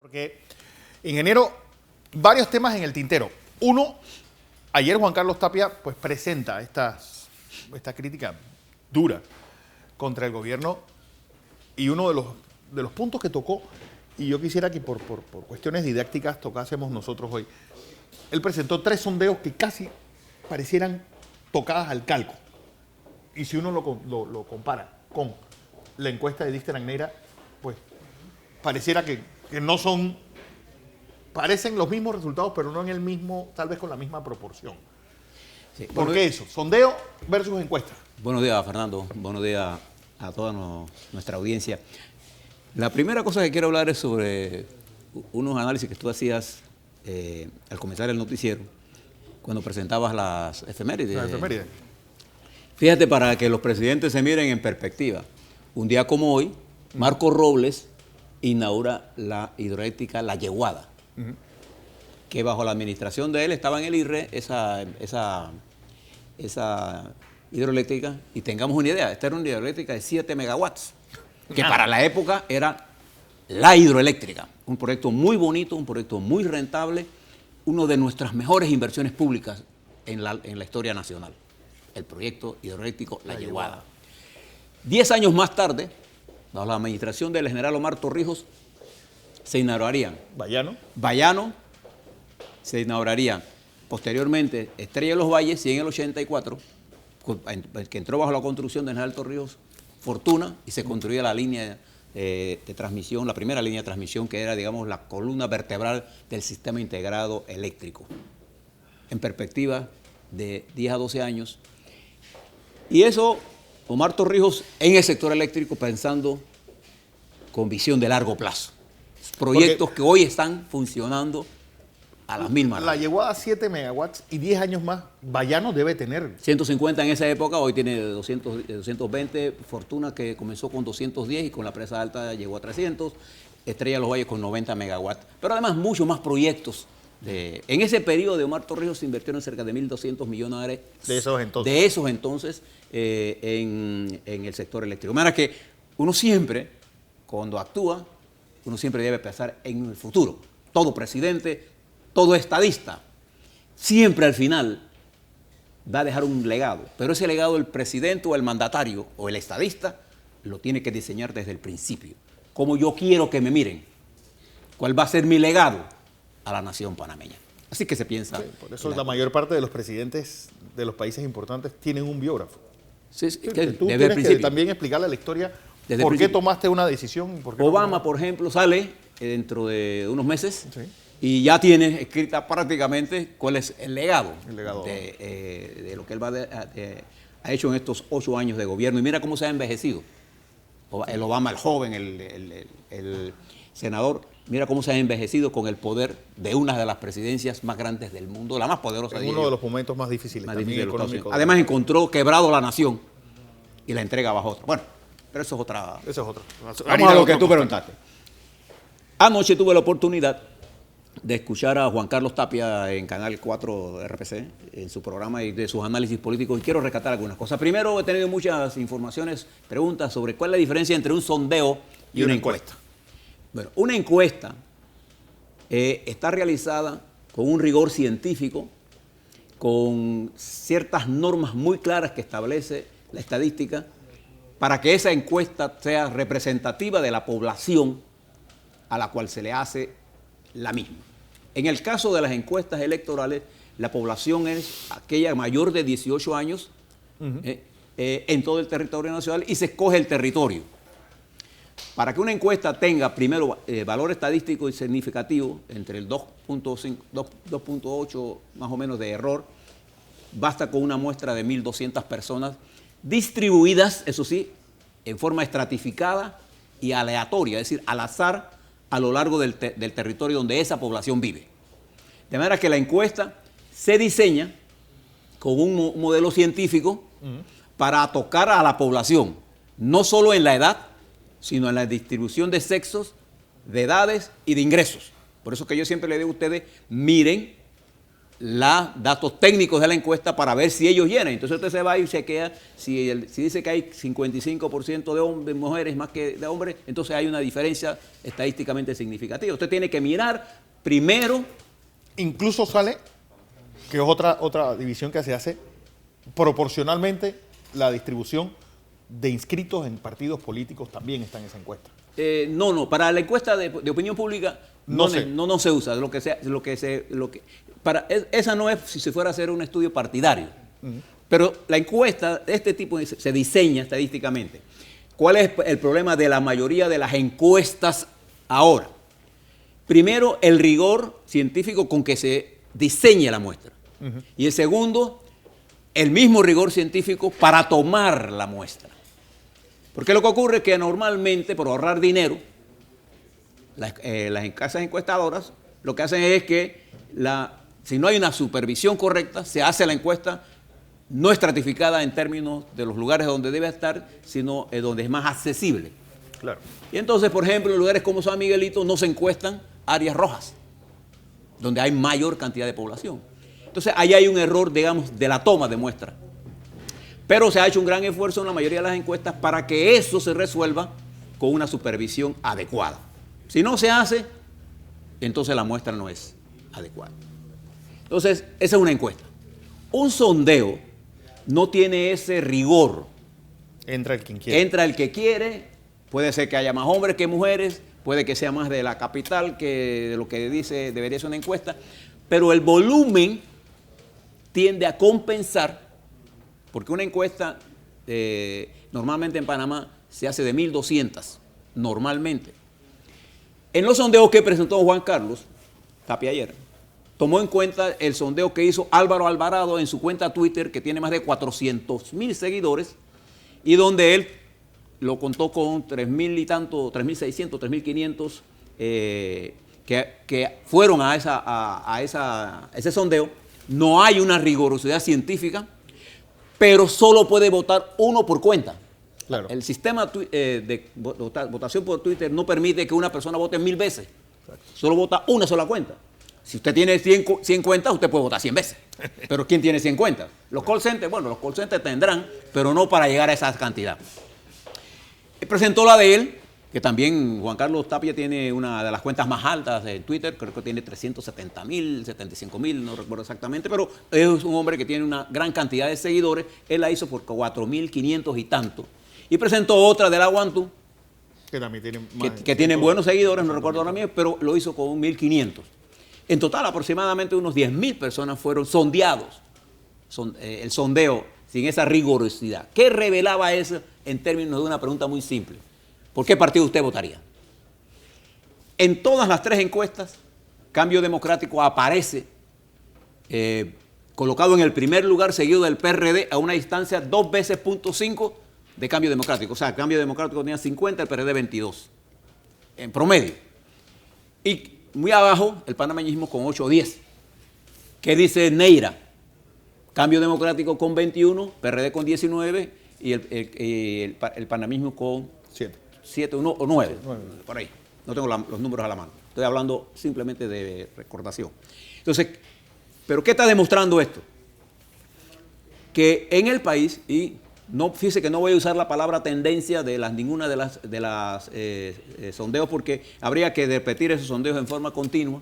Porque, ingeniero, varios temas en el tintero. Uno, ayer Juan Carlos Tapia pues presenta esta crítica dura contra el gobierno y uno de los puntos que tocó, y yo quisiera que por cuestiones didácticas tocásemos nosotros hoy, él presentó 3 sondeos que casi parecieran tocadas al calco. Y si uno lo compara con la encuesta de Dister Agneira, pues pareciera que no son, parecen los mismos resultados, pero no en el mismo, tal vez con la misma proporción. Sí, ¿por qué eso? Sondeo versus encuesta. Buenos días, Fernando. Buenos días a toda nuestra audiencia. La primera cosa que quiero hablar es sobre unos análisis que tú hacías al comenzar el noticiero, cuando presentabas las efemérides. Las efemérides. Fíjate, para que los presidentes se miren en perspectiva. Un día como hoy, Marcos Robles inaugura la hidroeléctrica La Yeguada, que bajo la administración de él estaba en el IRRE esa hidroeléctrica, y tengamos una idea, esta era una hidroeléctrica de 7 megawatts, que para la época era la hidroeléctrica, un proyecto muy bonito, un proyecto muy rentable, una de nuestras mejores inversiones públicas en la historia nacional, el proyecto hidroeléctrico La Yeguada. 10 años más tarde, bajo la administración del general Omar Torrijos, se inaugurarían Bayano, se inaugurarían posteriormente Estrella de los Valles, y en el 84, que entró bajo la construcción del general Torrijos, Fortuna, y se construía la línea de transmisión, la primera línea de transmisión, que era, digamos, la columna vertebral del sistema integrado eléctrico, en perspectiva de 10 a 12 años. Y eso, Omar Torrijos en el sector eléctrico, pensando con visión de largo plazo. Proyectos que hoy están funcionando a las mismas. La Yeguada 7 megawatts y 10 años más, Bayano debe tener 150 en esa época, hoy tiene 220, Fortuna, que comenzó con 210 y con la presa alta llegó a 300, Estrella de los Valles con 90 megawatts. Pero además muchos más proyectos. En ese periodo de Omar Torrijos se invirtieron cerca de 1.200 millones de esos entonces, en el sector eléctrico. De manera que uno siempre, cuando actúa, uno siempre debe pensar en el futuro. Todo presidente, todo estadista, siempre al final va a dejar un legado. Pero ese legado el presidente o el mandatario o el estadista lo tiene que diseñar desde el principio. Cómo yo quiero que me miren. ¿Cuál va a ser mi legado a la nación panameña? Así que se piensa. Sí, por eso la mayor parte de los presidentes de los países importantes tienen un biógrafo. Sí, que tú tienes que también explicarle la historia. ¿Por qué tomaste una decisión? Obama, por ejemplo, sale dentro de unos meses, sí, y ya tiene escrita prácticamente cuál es el legado de lo que él ha hecho en estos 8 años de gobierno. Y mira cómo se ha envejecido. El Obama, el joven, el senador, mira cómo se ha envejecido con el poder de una de las presidencias más grandes del mundo, la más poderosa. En uno de los momentos más difíciles también económicos. Además encontró quebrado la nación y la entrega bajo otra. Bueno, pero eso es otra. Vamos a lo que tú preguntaste. Anoche tuve la oportunidad de escuchar a Juan Carlos Tapia en Canal 4 de RPC, en su programa y de sus análisis políticos, y quiero rescatar algunas cosas. Primero, he tenido muchas informaciones, preguntas sobre cuál es la diferencia entre un sondeo y una encuesta. Bueno, una encuesta está realizada con un rigor científico, con ciertas normas muy claras que establece la estadística, para que esa encuesta sea representativa de la población a la cual se le hace la misma. En el caso de las encuestas electorales, la población es aquella mayor de 18 años en todo el territorio nacional, y se escoge el territorio. Para que una encuesta tenga, primero, valor estadístico y significativo, entre el 2.8 más o menos de error, basta con una muestra de 1.200 personas distribuidas, eso sí, en forma estratificada y aleatoria, es decir, al azar, a lo largo del territorio donde esa población vive. De manera que la encuesta se diseña con un modelo científico para tocar a la población, no solo en la edad, sino en la distribución de sexos, de edades y de ingresos. Por eso que yo siempre le digo a ustedes, miren los datos técnicos de la encuesta para ver si ellos llenan. Entonces usted se va y chequea, si dice que hay 55% de hombres, mujeres más que de hombres, entonces hay una diferencia estadísticamente significativa. Usted tiene que mirar primero. Incluso sale, que es otra división que se hace, proporcionalmente la distribución de inscritos en partidos políticos también está en esa encuesta. No, para la encuesta de opinión pública no se usa. Esa no es si se fuera a hacer un estudio partidario. Pero la encuesta de este tipo se diseña estadísticamente. ¿Cuál es el problema de la mayoría de las encuestas ahora? Primero, el rigor científico con que se diseña la muestra. Y el segundo, el mismo rigor científico para tomar la muestra. Porque lo que ocurre es que normalmente, por ahorrar dinero, las casas encuestadoras lo que hacen es que si no hay una supervisión correcta, se hace la encuesta no estratificada en términos de los lugares donde debe estar, sino donde es más accesible. Claro. Y entonces, por ejemplo, en lugares como San Miguelito no se encuestan áreas rojas, donde hay mayor cantidad de población. Entonces, ahí hay un error, digamos, de la toma de muestra. Pero se ha hecho un gran esfuerzo en la mayoría de las encuestas para que eso se resuelva con una supervisión adecuada. Si no se hace, entonces la muestra no es adecuada. Entonces, esa es una encuesta. Un sondeo no tiene ese rigor. Entra el quien quiere. Entra el que quiere, puede ser que haya más hombres que mujeres, puede que sea más de la capital que de lo que dice debería ser una encuesta, pero el volumen tiende a compensar, porque una encuesta normalmente en Panamá se hace de 1.200, normalmente. En los sondeos que presentó Juan Carlos Tapia ayer, tomó en cuenta el sondeo que hizo Álvaro Alvarado en su cuenta Twitter, que tiene más de 400.000 seguidores, y donde él lo contó con 3.000 y tanto, 3.600, 3.500 que fueron a ese sondeo. No hay una rigurosidad científica, pero solo puede votar uno por cuenta. Claro. El sistema de votación por Twitter no permite que una persona vote 1000 veces. Exacto. Solo vota una sola cuenta. Si usted tiene 100 cuentas, usted puede votar 100 veces. Pero ¿quién tiene 100 cuentas? Los call centers, bueno, los call centers tendrán, pero no para llegar a esa cantidad. Presentó la de él, que también Juan Carlos Tapia tiene una de las cuentas más altas de Twitter, creo que tiene 370.000, 75.000, no recuerdo exactamente, pero es un hombre que tiene una gran cantidad de seguidores. Él la hizo por 4.500 y tanto. Y presentó otra de la Guantú, que también tiene más, que tienen buenos seguidores, no recuerdo ahora mismo, pero lo hizo con 1.500. En total, aproximadamente unos 10.000 personas fueron sondeados. El sondeo sin esa rigurosidad. ¿Qué revelaba eso en términos de una pregunta muy simple? ¿Por qué partido usted votaría? En todas las tres encuestas, Cambio Democrático aparece colocado en el primer lugar, seguido del PRD a una distancia 2 veces 0.5 de Cambio Democrático. O sea, Cambio Democrático tenía 50, el PRD 22, en promedio. Y muy abajo, el panameñismo con 8 o 10. ¿Qué dice Neira? Cambio Democrático con 21, PRD con 19 y el panameñismo con 7 o 9, por ahí. No tengo los números a la mano. Estoy hablando simplemente de recordación. Entonces, ¿pero qué está demostrando esto? Que en el país, y no, fíjese que no voy a usar la palabra tendencia de ninguna de las sondeos, porque habría que repetir esos sondeos en forma continua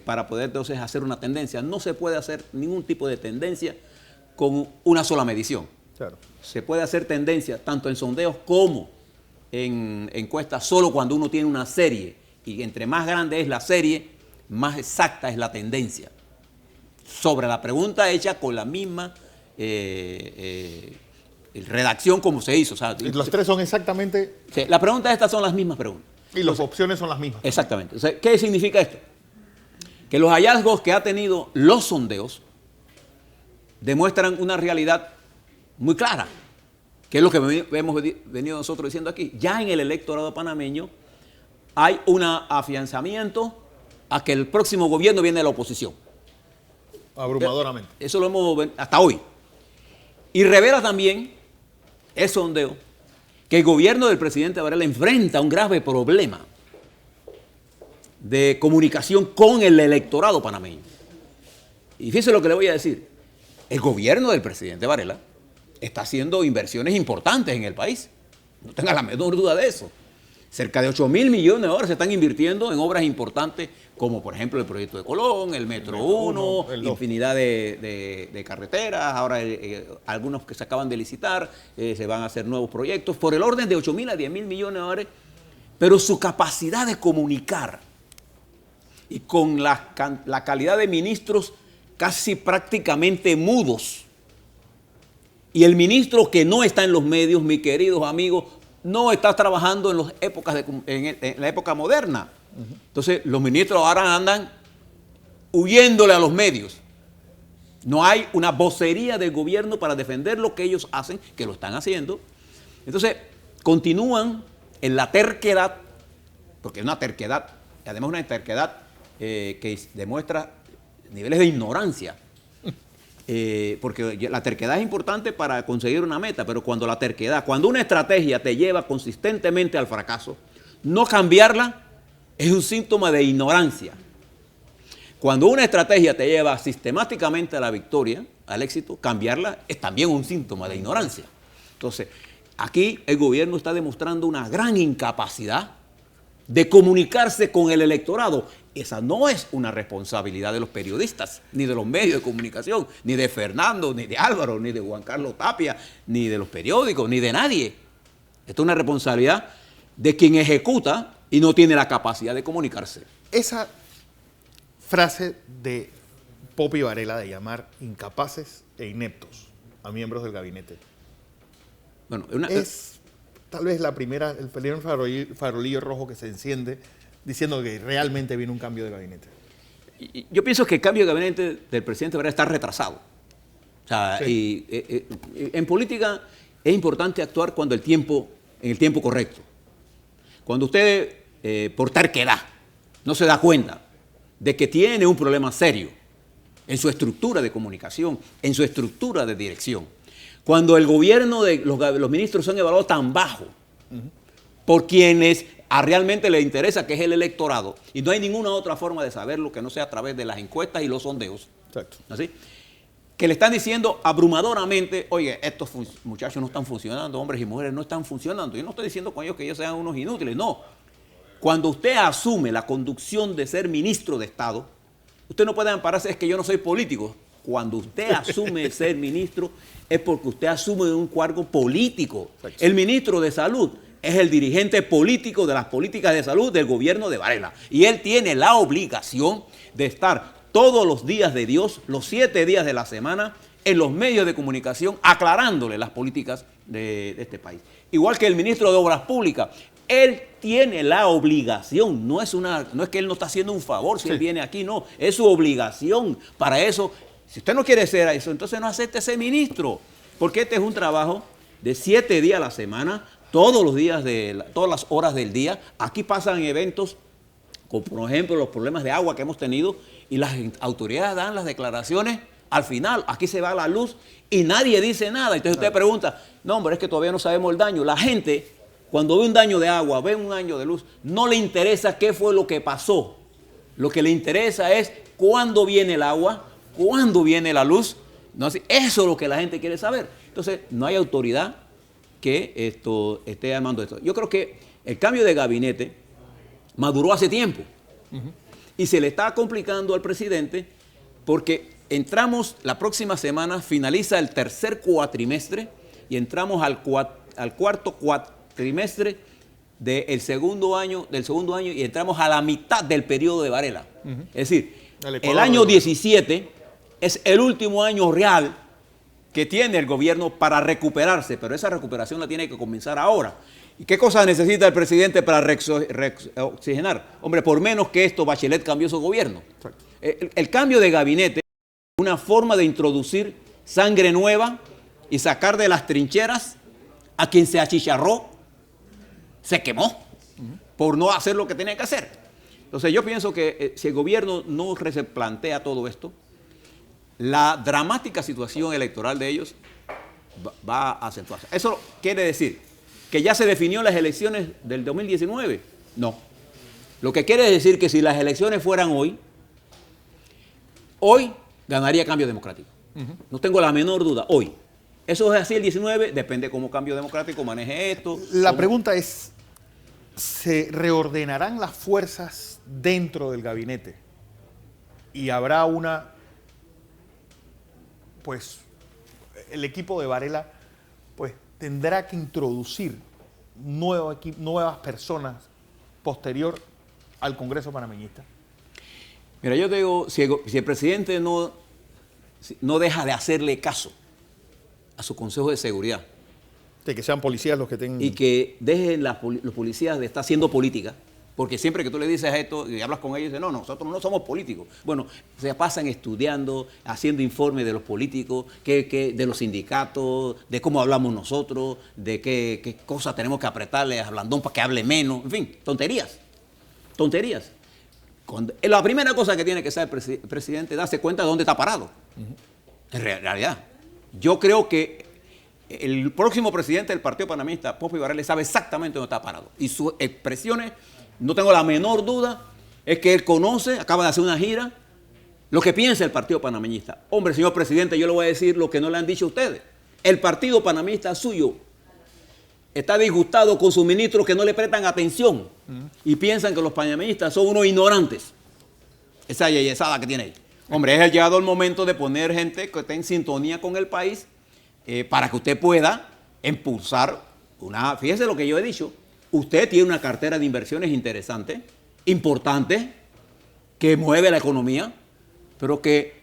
para poder entonces hacer una tendencia. No se puede hacer ningún tipo de tendencia con una sola medición. Claro. Se puede hacer tendencia tanto en sondeos como en encuestas solo cuando uno tiene una serie, y entre más grande es la serie, más exacta es la tendencia sobre la pregunta hecha con la misma redacción como se hizo. O sea, y los tres son exactamente... Sí, las preguntas estas son las mismas preguntas. Y las opciones son las mismas. Exactamente. O sea, ¿qué significa esto? Que los hallazgos que ha tenido los sondeos demuestran una realidad muy clara, que es lo que hemos venido nosotros diciendo aquí. Ya en el electorado panameño hay un afianzamiento a que el próximo gobierno viene de la oposición. Abrumadoramente. Eso lo hemos hasta hoy. Y revela también el sondeo que el gobierno del presidente Varela enfrenta un grave problema de comunicación con el electorado panameño. Y fíjese lo que le voy a decir. El gobierno del presidente Varela está haciendo inversiones importantes en el país. No tenga la menor duda de eso. Cerca de 8.000 millones de dólares se están invirtiendo en obras importantes, como por ejemplo el proyecto de Colón, el Metro 1, infinidad de carreteras, ahora algunos que se acaban de licitar, se van a hacer nuevos proyectos, por el orden de 8.000 a 10.000 millones de dólares, pero su capacidad de comunicar y con la calidad de ministros casi prácticamente mudos, y el ministro que no está en los medios, mis queridos amigos, no está trabajando en la época moderna. Entonces, los ministros ahora andan huyéndole a los medios. No hay una vocería del gobierno para defender lo que ellos hacen, que lo están haciendo. Entonces, continúan en la terquedad, porque es una terquedad, además una terquedad que demuestra niveles de ignorancia. Porque la terquedad es importante para conseguir una meta, pero cuando una estrategia te lleva consistentemente al fracaso, no cambiarla es un síntoma de ignorancia. Cuando una estrategia te lleva sistemáticamente a la victoria, al éxito, cambiarla es también un síntoma de ignorancia. Entonces, aquí el gobierno está demostrando una gran incapacidad de comunicarse con el electorado. Esa no es una responsabilidad de los periodistas, ni de los medios de comunicación, ni de Fernando, ni de Álvaro, ni de Juan Carlos Tapia, ni de los periódicos, ni de nadie. Esta es una responsabilidad de quien ejecuta y no tiene la capacidad de comunicarse. Esa frase de Popi Varela de llamar incapaces e ineptos a miembros del gabinete, Bueno, es tal vez el primer farolillo rojo que se enciende diciendo que realmente viene un cambio de gabinete. Yo pienso que el cambio de gabinete del presidente Varela está retrasado. O sea, sí. En política es importante actuar en el tiempo correcto. Cuando usted, por terquedad, no se da cuenta de que tiene un problema serio en su estructura de comunicación, en su estructura de dirección. Cuando el gobierno de los ministros son evaluados tan bajo por quienes realmente les interesa, que es el electorado, y no hay ninguna otra forma de saberlo que no sea a través de las encuestas y los sondeos. Exacto. ¿Así? Que le están diciendo abrumadoramente, oye, estos muchachos no están funcionando, hombres y mujeres no están funcionando. Yo no estoy diciendo con ellos que ellos sean unos inútiles, no. Cuando usted asume la conducción de ser ministro de Estado, usted no puede ampararse, es que yo no soy político. Cuando usted asume ser ministro, es porque usted asume un cargo político. Exacto. El ministro de Salud es el dirigente político de las políticas de salud del gobierno de Varela. Y él tiene la obligación de estar todos los días de Dios, los 7 días de la semana, en los medios de comunicación, aclarándole las políticas de este país. Igual que el ministro de Obras Públicas, él tiene la obligación, no es que él no está haciendo un favor si él viene aquí, no, es su obligación. Para eso, si usted no quiere ser eso, entonces no acepte ser ministro, porque este es un trabajo de 7 días a la semana, todos los días, todas las horas del día. Aquí pasan eventos, como por ejemplo los problemas de agua que hemos tenido, y las autoridades dan las declaraciones al final. Aquí se va la luz y nadie dice nada. Entonces usted pregunta, no hombre, es que todavía no sabemos el daño. La gente, cuando ve un daño de agua, ve un daño de luz, no le interesa qué fue lo que pasó. Lo que le interesa es cuándo viene el agua, cuándo viene la luz. No, eso es lo que la gente quiere saber. Entonces no hay autoridad que esté armando esto. Yo creo que el cambio de gabinete maduró hace tiempo y se le está complicando al presidente porque la próxima semana finaliza el tercer cuatrimestre y entramos al cuarto cuatrimestre del segundo año y entramos a la mitad del periodo de Varela. Es decir, el año 17 es el último año real que tiene el gobierno para recuperarse, pero esa recuperación la tiene que comenzar ahora. ¿Y qué cosas necesita el presidente para reoxigenar? Hombre, por menos que esto, Bachelet cambió su gobierno. El cambio de gabinete es una forma de introducir sangre nueva y sacar de las trincheras a quien se achicharró, se quemó por no hacer lo que tenía que hacer. Entonces yo pienso que si el gobierno no se plantea todo esto, la dramática situación electoral de ellos va a acentuarse. ¿Eso quiere decir que ya se definió las elecciones del 2019? No. Lo que quiere decir que si las elecciones fueran hoy ganaría Cambio Democrático. No tengo la menor duda. Hoy. Eso es así el 19, depende cómo Cambio Democrático maneje esto. La pregunta es, ¿se reordenarán las fuerzas dentro del gabinete? Y habrá pues, el equipo de Varela, pues, tendrá que introducir nuevas personas posterior al Congreso panameñista. Mira, yo te digo, si el presidente no deja de hacerle caso a su Consejo de Seguridad. De que sean policías los que tengan... Y que dejen los policías de estar haciendo política, porque siempre que tú le dices esto y hablas con ellos, dicen, no, nosotros no somos políticos. Bueno, se pasan estudiando, haciendo informes de los políticos, de los sindicatos, de cómo hablamos nosotros, de qué cosas tenemos que apretarle a Blandón para que hable menos, en fin, tonterías. Tonterías. La primera cosa que tiene que hacer el presidente es darse cuenta de dónde está parado. En realidad. Yo creo que el próximo presidente del Partido Panameñista, Popi Varela, sabe exactamente dónde está parado. Y sus expresiones, no tengo la menor duda, es que él conoce, acaba de hacer una gira, lo que piensa el Partido Panameñista. Hombre, señor presidente, yo le voy a decir lo que no le han dicho a ustedes. El Partido Panameñista suyo está disgustado con sus ministros que no le prestan atención y piensan que los panameñistas son unos ignorantes. Esa yeyesada que tiene ahí. Hombre, es llegado el momento de poner gente que esté en sintonía con el país para que usted pueda impulsar fíjese lo que yo he dicho, usted tiene una cartera de inversiones interesante, importante, que mueve la economía, pero que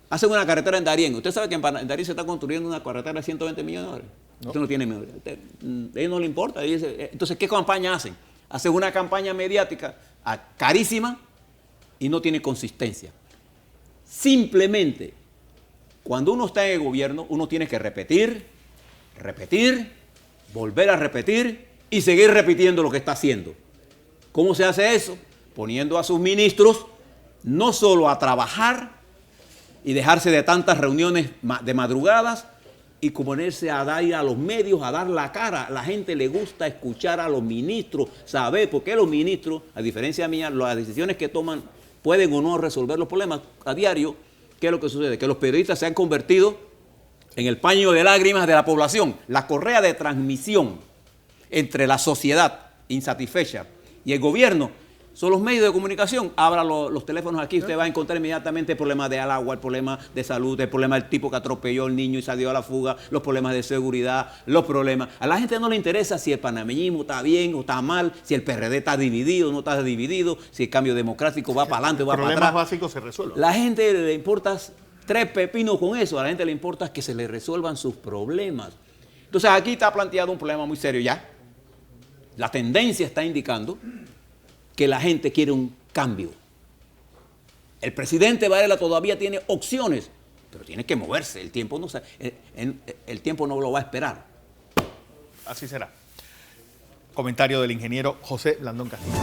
hace una carretera en Darién. Usted sabe que en Darién se está construyendo una carretera de 120 millones de dólares. No. Usted no tiene miedo. A ellos no le importa. Entonces, ¿qué campaña hacen? Hacen una campaña mediática carísima y no tiene consistencia. Simplemente, cuando uno está en el gobierno, uno tiene que repetir, volver a repetir y seguir repitiendo lo que está haciendo. ¿Cómo se hace eso? Poniendo a sus ministros no solo a trabajar y dejarse de tantas reuniones de madrugadas y ponerse a dar a los medios, a dar la cara. A la gente le gusta escuchar a los ministros, saber por qué los ministros, a diferencia mía, las decisiones que toman pueden o no resolver los problemas a diario. ¿Qué es lo que sucede? Que los periodistas se han convertido en el paño de lágrimas de la población, la correa de transmisión entre la sociedad insatisfecha y el gobierno. Son los medios de comunicación. Abra los teléfonos aquí, usted va a encontrar inmediatamente el problema del agua, el problema de salud, el problema del tipo que atropelló al niño y salió a la fuga, los problemas de seguridad, los problemas. A la gente no le interesa si el panameñismo está bien o está mal, si el PRD está dividido o no está dividido, si el cambio democrático va para adelante o va para atrás. Los problemas básicos se resuelven. La gente le importa tres pepinos con eso. A la gente le importa que se le resuelvan sus problemas. Entonces aquí está planteado un problema muy serio ya. La tendencia está indicando que la gente quiere un cambio. El presidente Varela todavía tiene opciones, pero tiene que moverse. El tiempo no lo va a esperar. Así será. Comentario del ingeniero José Blandón Castillo.